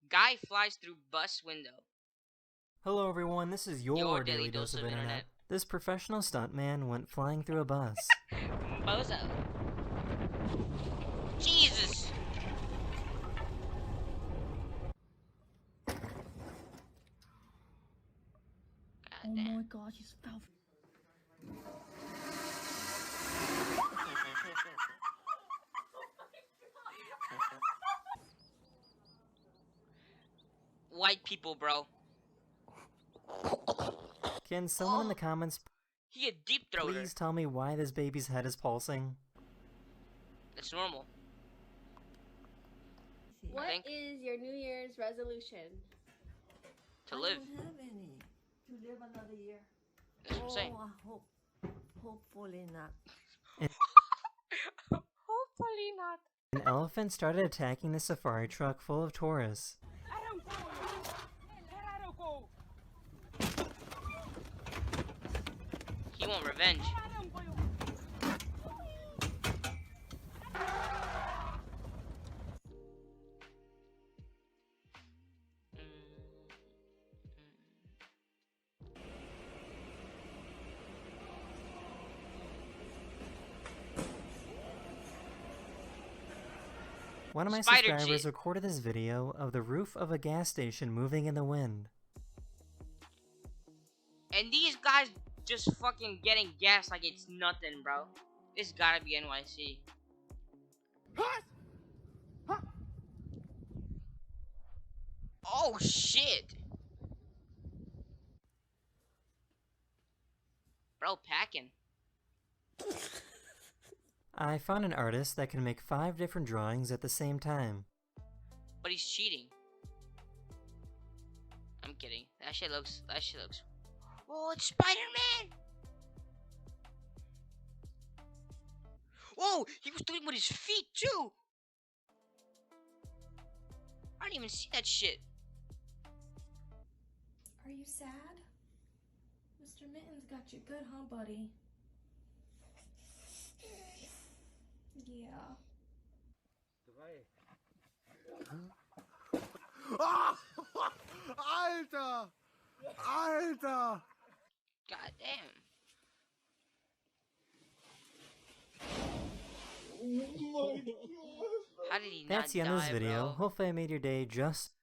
Guy flies through bus window. Hello everyone, this is your daily dose of internet. This professional stuntman went flying through a bus. Bozo. Jesus. Oh my god, he fell. White people, bro. Can someone in the comments He a deep throater. please tell me why this baby's head is pulsing? That's normal. What is your New Year's resolution? To live. I don't have any. To live another year. That's what I'm saying. Hopefully not. Hopefully not. An elephant started attacking the safari truck full of tourists. He want revenge. One of my Spider subscribers G. recorded this video of the roof of a gas station moving in the wind. And these guys just fucking getting gas like it's nothing, bro. This gotta be NYC. Oh shit. Bro, packing. I found an artist that can make 5 different drawings at the same time. But he's cheating. I'm kidding. That shit looks. Oh, it's Spider-Man! Whoa, he was doing it with his feet too. I didn't even see that shit. Are you sad? Mr. Mittens got you good, huh, buddy? Yeah. Alter! Alter! God damn. How did he That's the not end of this die, video. bro? Hopefully I made your day just